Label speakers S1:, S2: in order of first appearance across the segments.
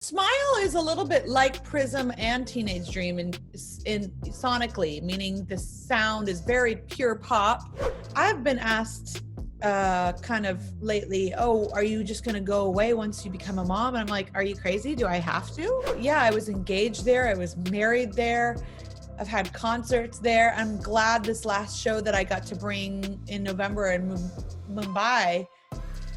S1: Smile is a little bit like Prism and Teenage Dream in sonically, meaning the sound is very pure pop. I've been asked kind of lately, oh, are you just going to go away once you become a mom? And I'm like, are you crazy? Do I have to? Yeah, I was engaged there. I was married there. I've had concerts there. I'm glad this last show that I got to bring in November in Mumbai,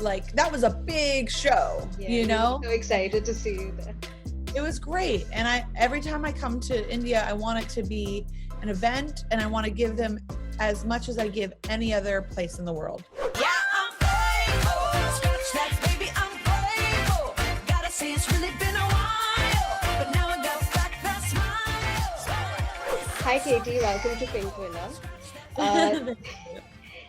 S1: like that was a big show, you know?
S2: So excited to see you there.
S1: It was great. And every time I come to India, I want it to be an event, and I want to give them as much as I give any other place in the world.
S3: Yeah, I'm grateful. Scratch that, baby, I'm grateful. Gotta say it's really been a while, but now I got back that smile.
S2: Hi, Katie. Welcome to Pink Villa.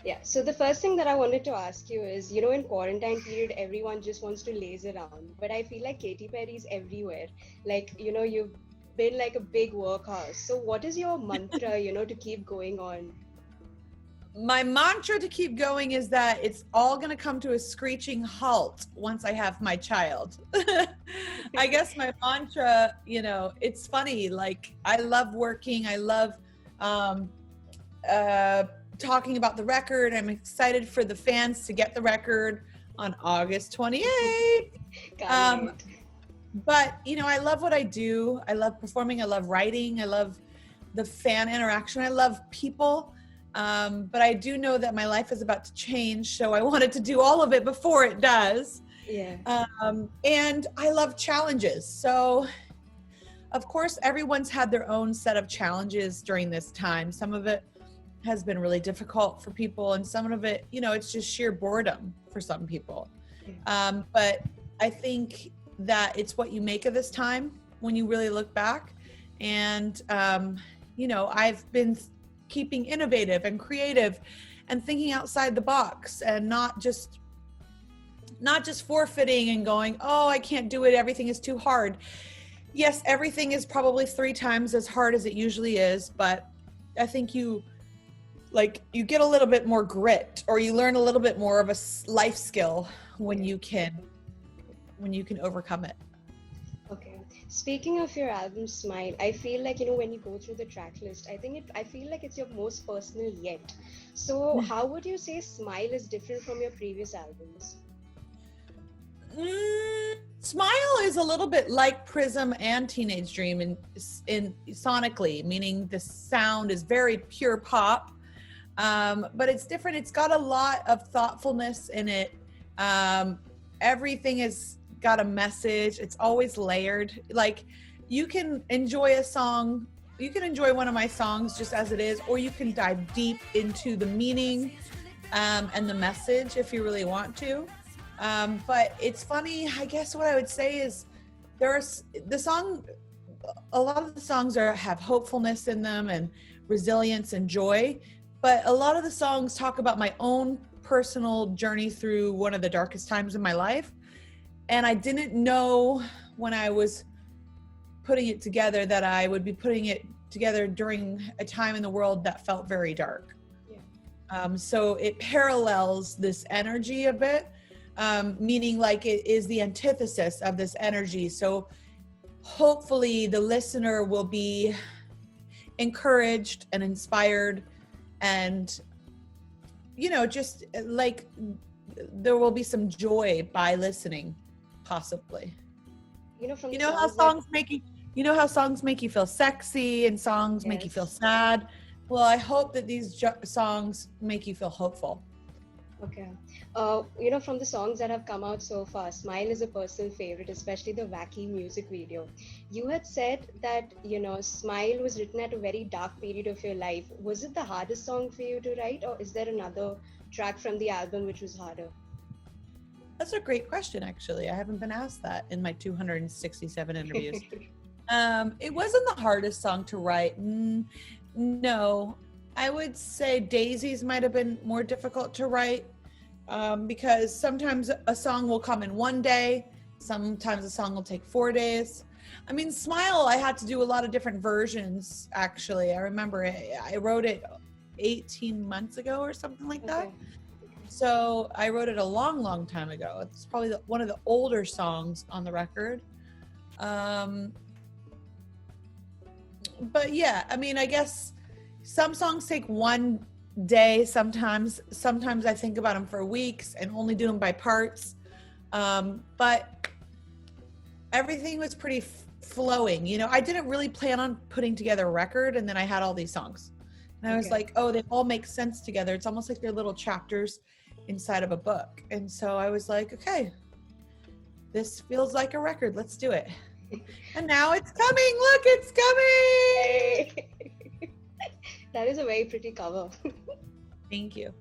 S2: Yeah, so the first thing that I wanted to ask you is, in quarantine period, everyone just wants to laze around, but I feel like Katy Perry's everywhere. Like, you've been like a big workhorse. So what is your mantra, to keep going on?
S1: My mantra to keep going is that it's all going to come to a screeching halt once I have my child. I guess my mantra, it's funny. Like, I love working. I love, talking about the record. I'm excited for the fans to get the record on August 28th. But I love what I do. I love performing. I love writing. I love the fan interaction. I love people. But I do know that my life is about to change, so I wanted to do all of it before it does.
S2: Yeah.
S1: And I love challenges. So of course, everyone's had their own set of challenges during this time. Some of it has been really difficult for people, and some of it, it's just sheer boredom for some people. But I think that it's what you make of this time when you really look back. And, I've been keeping innovative and creative and thinking outside the box, and not just forfeiting and going, oh, I can't do it. Everything is too hard. Yes, everything is probably 3 times as hard as it usually is, but I think you get a little bit more grit, or you learn a little bit more of a life skill when you can overcome it.
S2: Okay. Speaking of your album Smile, I feel like, when you go through the track list, I feel like it's your most personal yet. So how would you say Smile is different from your previous albums?
S1: Smile is a little bit like Prism and Teenage Dream in sonically, meaning the sound is very pure pop. But it's different. It's got a lot of thoughtfulness in it. Everything has got a message. It's always layered. Like, you can enjoy a song, you can enjoy one of my songs just as it is, or you can dive deep into the meaning and the message if you really want to. But it's funny, I guess what I would say is a lot of the songs have hopefulness in them and resilience and joy. But a lot of the songs talk about my own personal journey through one of the darkest times in my life. And I didn't know when I was putting it together that I would be putting it together during a time in the world that felt very dark. Yeah. So it parallels this energy a bit, meaning like it is the antithesis of this energy. So hopefully the listener will be encouraged and inspired, and just like there will be some joy by listening, possibly. How songs make you feel sexy, and songs make you feel sad. Well, I hope that these songs make you feel hopeful.
S2: Okay. From the songs that have come out so far, Smile is a personal favorite, especially the wacky music video. You had said that, Smile was written at a very dark period of your life. Was it the hardest song for you to write, or is there another track from the album which was harder?
S1: That's a great question, actually. I haven't been asked that in my 267 interviews. It wasn't the hardest song to write. No. I would say Daisies might have been more difficult to write, because sometimes a song will come in one day, sometimes a song will take 4 days. I mean, Smile, I had to do a lot of different versions, actually. I remember I wrote it 18 months ago or something like that. So I wrote it a long, long time ago. It's probably one of the older songs on the record. But yeah, I mean, I guess some songs take one day. Sometimes I think about them for weeks and only do them by parts. But everything was pretty flowing. You know, I didn't really plan on putting together a record, and then I had all these songs. And I was like, oh, they all make sense together. It's almost like they're little chapters inside of a book. And so I was like, okay, this feels like a record. Let's do it. And now it's coming. Look, it's coming.
S2: That is a very pretty cover.
S1: Thank you.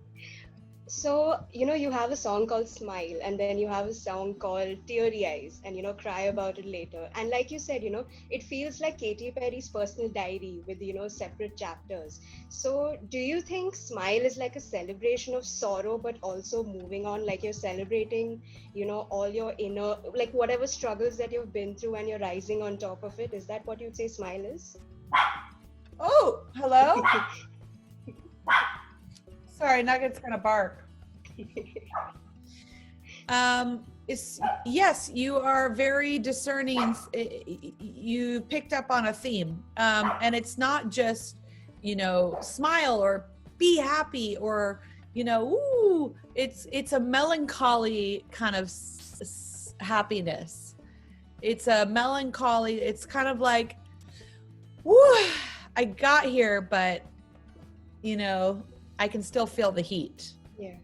S2: So, you know, you have a song called Smile, and then you have a song called Teary Eyes, and, you know, Cry About It Later. And like you said, you know, it feels like Katy Perry's personal diary with, you know, separate chapters. So do you think Smile is like a celebration of sorrow, but also moving on, like you're celebrating, you know, all your inner, like whatever struggles that you've been through and you're rising on top of it? Is that what you'd say Smile is?
S1: Oh, hello? Sorry, Nugget's gonna bark. Yes, you are very discerning, and you picked up on a theme. And it's not just, you know, smile or be happy or, you know, ooh, it's a melancholy kind of happiness. It's a melancholy, it's kind of like, woo, I got here, but, you know, I can still feel the heat.
S2: Yeah.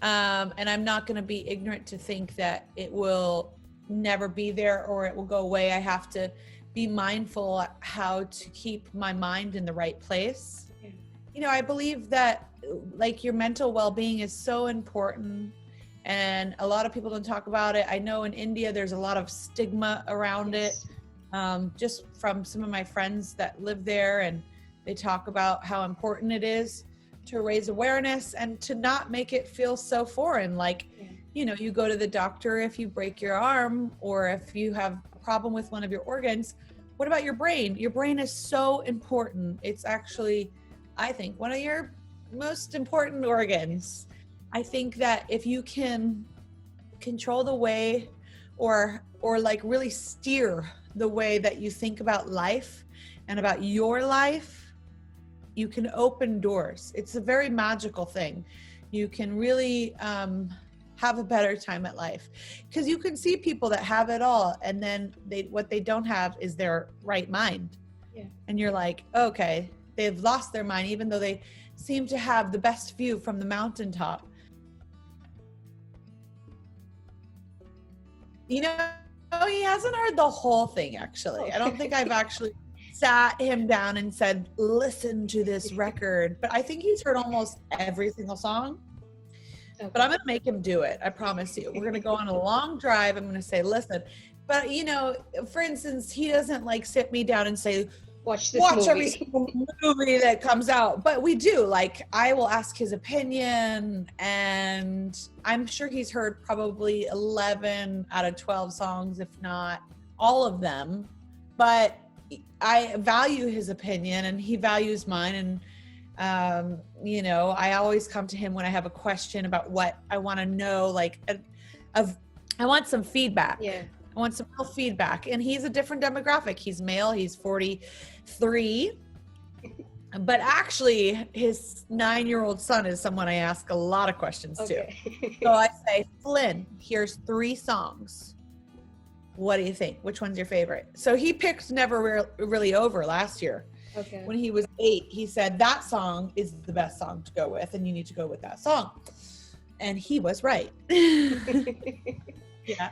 S1: And I'm not going to be ignorant to think that it will never be there or it will go away. I have to be mindful how to keep my mind in the right place.
S2: Yeah.
S1: You know, I believe that like your mental well-being is so important, and a lot of people don't talk about it. I know in India there's a lot of stigma around
S2: Yes.
S1: it, just from some of my friends that live there, and they talk about how important it is to raise awareness and to not make it feel so foreign. Like, you know, you go to the doctor if you break your arm or if you have a problem with one of your organs. What about your brain? Your brain is so important. It's actually, I think, one of your most important organs. I think that if you can control the way or like really steer the way that you think about life and about your life, you can open doors. It's a very magical thing. You can really have a better time at life, because you can see people that have it all, and then what they don't have is their right mind.
S2: Yeah.
S1: And you're like, okay, they've lost their mind, even though they seem to have the best view from the mountaintop. You know, he hasn't heard the whole thing, actually. I don't think I've actually sat him down and said, listen to this record. But I think he's heard almost every single song.
S2: Okay.
S1: But I'm going to make him do it. I promise you. We're going to go on a long drive. I'm going to say, listen. But, you know, for instance, he doesn't like sit me down and say,
S2: watch this
S1: watch
S2: movie.
S1: every single movie that comes out. But we do. Like, I will ask his opinion, and I'm sure he's heard probably 11 out of 12 songs, if not all of them. But I value his opinion and he values mine. And, you know, I always come to him when I have a question about what I want to know, like I want some feedback.
S2: Yeah.
S1: I want some real feedback. And he's a different demographic. He's male. He's 43. But actually, his 9-year-old son is someone I ask a lot of questions to. So I say, Flynn, here's 3 songs. What do you think? Which one's your favorite? So he picked Never Really Over last year.
S2: Okay.
S1: When he was 8, he said that song is the best song to go with, and you need to go with that song. And he was right. Yeah.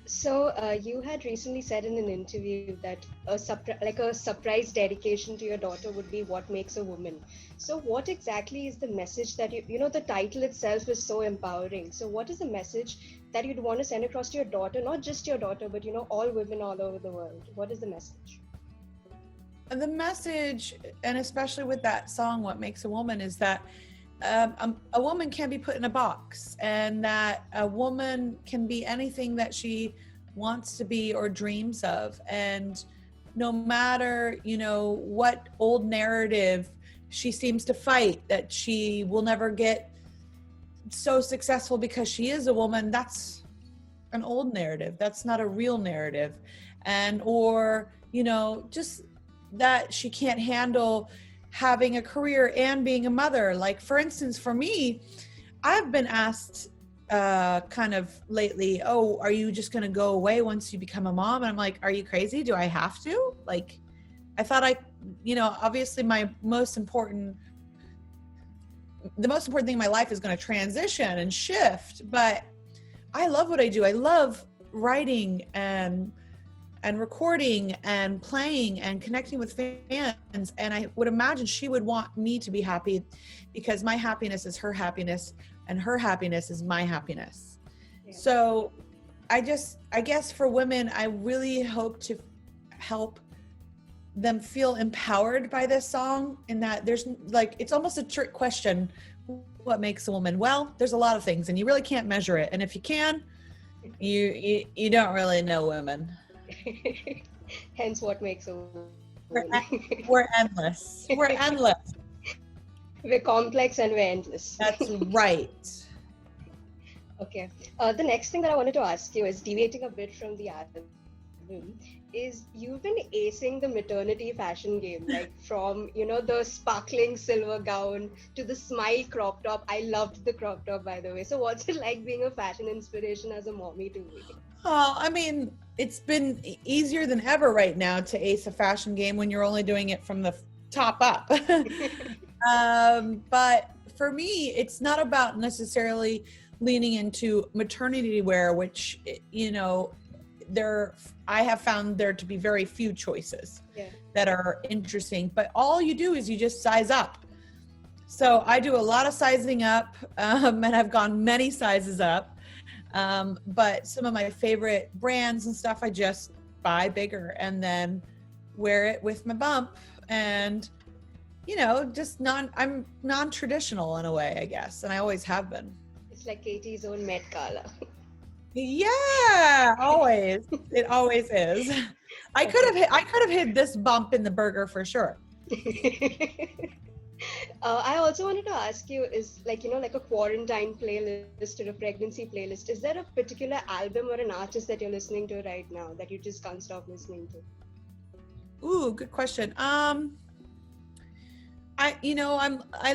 S2: So you had recently said in an interview that a surprise dedication to your daughter would be what makes a woman. So what exactly is the message that you know, the title itself is so empowering. So what is the message that you'd want to send across to your daughter, not just your daughter, but, you know, all women all over the world? What is the message?
S1: The message, and especially with that song, What Makes a Woman, is that a woman can't be put in a box, and that a woman can be anything that she wants to be or dreams of. And no matter, you know, what old narrative she seems to fight, that she will never get so successful because she is a woman, that's an old narrative. That's not a real narrative. and or just that she can't handle having a career and being a mother. Like, for instance, for me, I've been asked kind of lately, oh, are you just going to go away once you become a mom? And I'm like, are you crazy? Do I have to? Like, I thought obviously the most important thing in my life is going to transition and shift, but I love what I do. I love writing and recording and playing and connecting with fans. And I would imagine she would want me to be happy, because my happiness is her happiness and her happiness is my happiness. Yeah. So I guess for women, I really hope to help them feel empowered by this song, in that there's like, it's almost a trick question. What makes a woman? Well, there's a lot of things and you really can't measure it. And if you can, you don't really know women.
S2: Hence what makes a woman.
S1: We're endless. We're endless.
S2: We're complex and we're endless.
S1: That's right.
S2: Okay. The next thing that I wanted to ask you is, deviating a bit from the album, is you've been acing the maternity fashion game, like from, the sparkling silver gown to the smile crop top. I loved the crop top, by the way. So what's it like being a fashion inspiration as a mommy to me?
S1: Oh, I mean, it's been easier than ever right now to ace a fashion game when you're only doing it from the top up. But for me, it's not about necessarily leaning into maternity wear, which, I have found there to be very few choices that are interesting, but all you do is you just size up. So I do a lot of sizing up, and I've gone many sizes up. But some of my favorite brands and stuff, I just buy bigger and then wear it with my bump, and I'm non-traditional in a way, I guess, and I always have been.
S2: It's like Katie's own Met Gala.
S1: Yeah, always. It always is. I could have hid this bump in the burger for sure.
S2: I also wanted to ask you, is like a quarantine playlist or a pregnancy playlist, is there a particular album or an artist that you're listening to right now that you just can't stop listening to?
S1: Ooh, good question. I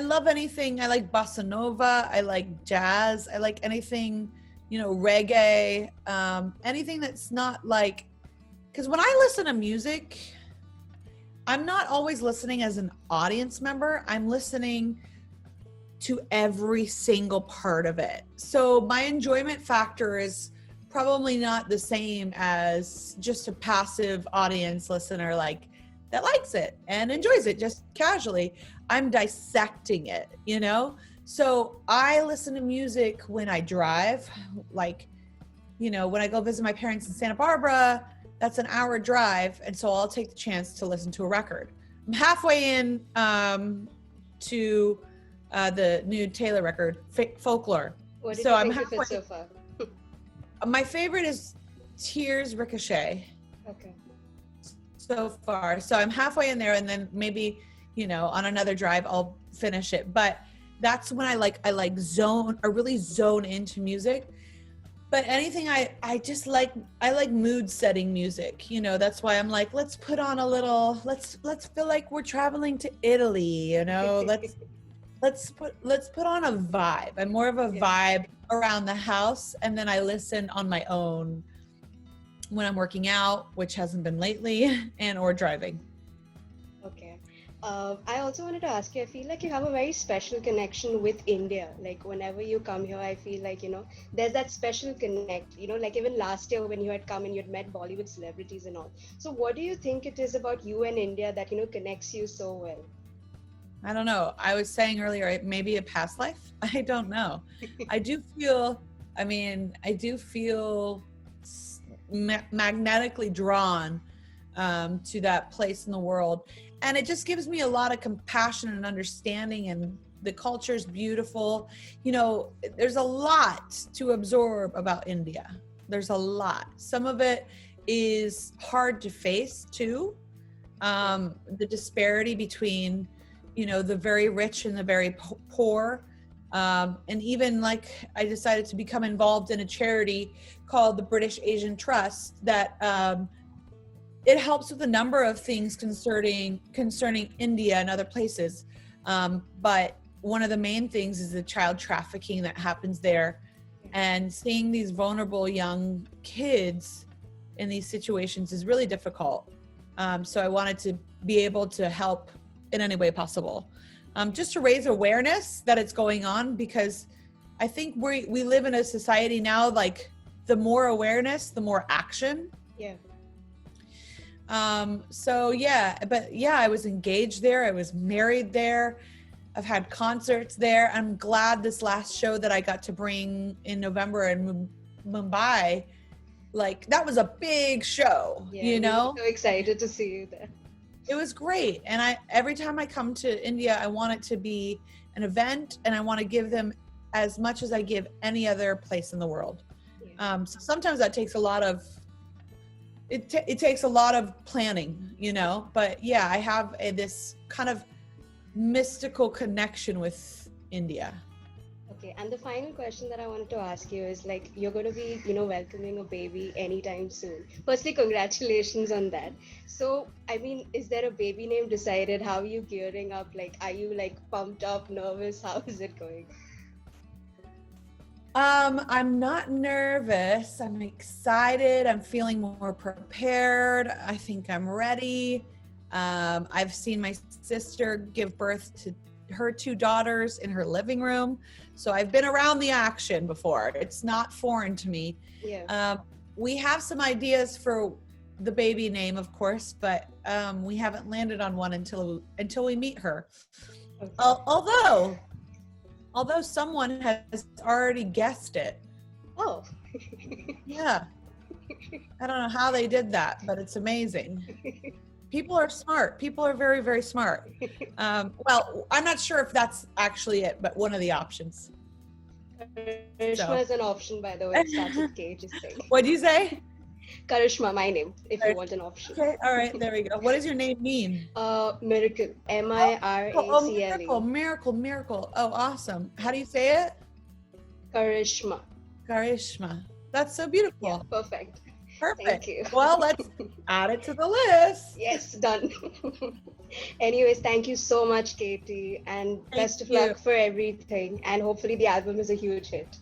S1: love anything. I like bossa nova, I like jazz, I like anything, reggae, anything that's not like, because when I listen to music, I'm not always listening as an audience member. I'm listening to every single part of it. So my enjoyment factor is probably not the same as just a passive audience listener, like that likes it and enjoys it just casually. I'm dissecting it, So I listen to music when I drive, like, when I go visit my parents in Santa Barbara, that's an hour drive. And so I'll take the chance to listen to a record. I'm halfway in to the new Taylor record, Folklore.
S2: What did you think of it so far?
S1: My favorite is Tears Ricochet. Okay. So far. So I'm halfway in there, and then maybe, on another drive, I'll finish it. But that's when I really zone into music. But anything I like mood setting music, that's why I'm like, let's put on a little, let's feel like we're traveling to Italy, let's put on a vibe. I'm more of a vibe around the house, and then I listen on my own when I'm working out, which hasn't been lately, and or driving.
S2: Okay. I also wanted to ask you, I feel like you have a very special connection with India. Like whenever you come here, I feel like, there's that special connect, like even last year when you had come and you had met Bollywood celebrities and all. So what do you think it is about you and India that, connects you so well?
S1: I don't know. I was saying earlier, maybe a past life. I don't know. I do feel magnetically drawn to that place in the world. And it just gives me a lot of compassion and understanding, and the culture is beautiful. There's a lot to absorb about India. There's a lot. Some of it is hard to face too. The disparity between, the very rich and the very poor. And even like I decided to become involved in a charity called the British Asian Trust that it helps with a number of things concerning India and other places. But one of the main things is the child trafficking that happens there, and seeing these vulnerable young kids in these situations is really difficult. So I wanted to be able to help in any way possible, just to raise awareness that it's going on, because I think we live in a society now, like the more awareness, the more action.
S2: Yeah.
S1: So yeah, but yeah, I was engaged there. I was married there. I've had concerts there. I'm glad this last show that I got to bring in November in Mumbai, like that was a big show,
S2: Yeah,
S1: you
S2: we
S1: know?
S2: were so excited to see you there.
S1: It was great. And every time I come to India, I want it to be an event, and I want to give them as much as I give any other place in the world.
S2: Yeah.
S1: So sometimes that takes a lot of, it takes a lot of planning, you know, but yeah, I have this kind of mystical connection with India.
S2: Okay, and the final question that I wanted to ask you is, like, you're going to be, you know, welcoming a baby anytime soon. Firstly, congratulations on that. So, I mean, is there a baby name decided? How are you gearing up? Like, are you like pumped up, nervous? How is it going?
S1: I'm not nervous. I'm excited. I'm feeling more prepared. I think I'm ready. I've seen my sister give birth to her 2 daughters in her living room. So I've been around the action before. It's not foreign to me.
S2: Yeah.
S1: We have some ideas for the baby name, of course, but we haven't landed on one until we meet her.
S2: Okay.
S1: Although someone has already guessed it.
S2: Oh.
S1: Yeah. I don't know how they did that, but it's amazing. People are smart. People are very, very smart. Well, I'm not sure if that's actually it, but one of the options.
S2: Karishma is an option, by the way. It starts with K, just saying.
S1: What'd you say?
S2: Karishma, my name, if you want an option.
S1: Okay, all right, there we go. What does your name mean?
S2: Miracle. Miracle.
S1: Oh, miracle. Oh, awesome. How do you say it?
S2: Karishma.
S1: Karishma. That's so beautiful.
S2: Yeah, perfect.
S1: Perfect.
S2: Thank you.
S1: Well, let's add it to the list.
S2: Yes, done. Anyways, thank you so much, Katie, and best of luck for everything. And hopefully the album is a huge hit.